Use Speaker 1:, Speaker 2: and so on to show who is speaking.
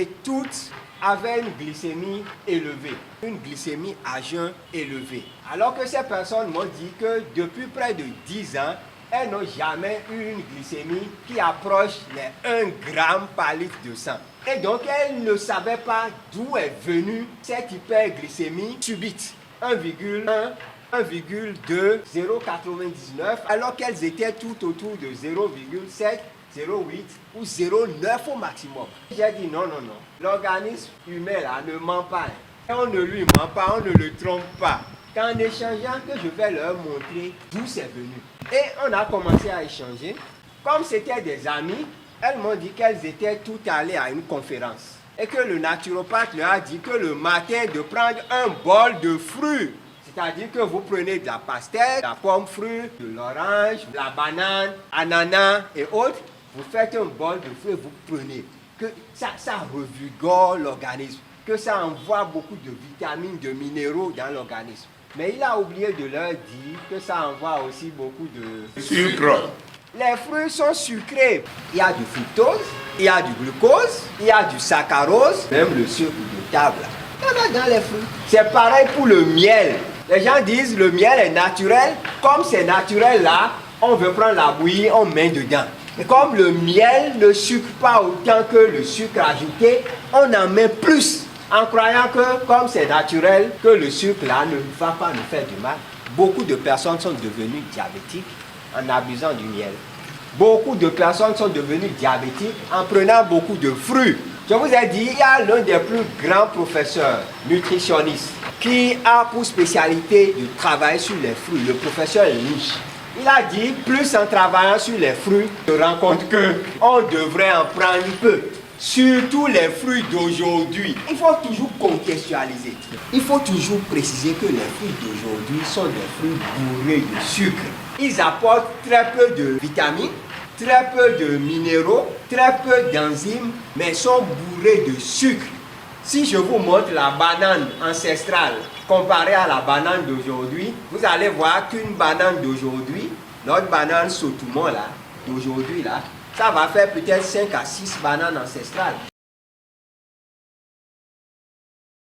Speaker 1: Et toutes avaient une glycémie élevée, une glycémie à jeun élevée. Alors que ces personnes m'ont dit que depuis près de 10 ans, elles n'ont jamais eu une glycémie qui approche les 1 gramme par litre de sang. Et donc, elles ne savaient pas d'où est venue cette hyperglycémie subite. 1,1, 1,2, 0,99, alors qu'elles étaient tout autour de 0,7, 0,8 ou 0,9 au maximum. J'ai dit non. L'organisme humain là ne ment pas. Et on ne lui ment pas, on ne le trompe pas. Qu'en échangeant, que je vais leur montrer d'où c'est venu. Et on a commencé à échanger. Comme c'était des amis, elles m'ont dit qu'elles étaient toutes allées à une conférence. Et que le naturopathe leur a dit que le matin de prendre un bol de fruits. C'est-à-dire que vous prenez de la pastèque, la pomme fruit, de l'orange, la banane, ananas et autres. Vous faites un bol de fruits et vous prenez. Que ça revigore l'organisme. Que ça envoie beaucoup de vitamines, de minéraux dans l'organisme. Mais il a oublié de leur dire que ça envoie aussi beaucoup de
Speaker 2: Sucre.
Speaker 1: Les fruits sont sucrés. Il y a du fructose, il y a du glucose, il y a du saccharose, même le sucre de table. Il y en a dans les fruits. C'est pareil pour le miel. Les gens disent le miel est naturel. Comme c'est naturel là, on veut prendre la bouillie, on met dedans. Et comme le miel ne sucre pas autant que le sucre ajouté, on en met plus. En croyant que comme c'est naturel, que le sucre là ne va pas nous faire du mal. Beaucoup de personnes sont devenues diabétiques en abusant du miel. Beaucoup de personnes sont devenues diabétiques en prenant beaucoup de fruits. Je vous ai dit, il y a l'un des plus grands professeurs nutritionnistes qui a pour spécialité de travailler sur les fruits, le professeur Lynch. Il a dit, plus en travaillant sur les fruits, je rends compte qu'on devrait en prendre peu. Surtout les fruits d'aujourd'hui. Il faut toujours contextualiser. Il faut toujours préciser que les fruits d'aujourd'hui sont des fruits bourrés de sucre. Ils apportent très peu de vitamines, très peu de minéraux, très peu d'enzymes, mais sont bourrés de sucre. Si je vous montre la banane ancestrale comparée à la banane d'aujourd'hui, vous allez voir qu'une banane d'aujourd'hui, notre banane Sotoumont là, d'aujourd'hui là, ça va faire peut-être 5 à 6 bananes ancestrales.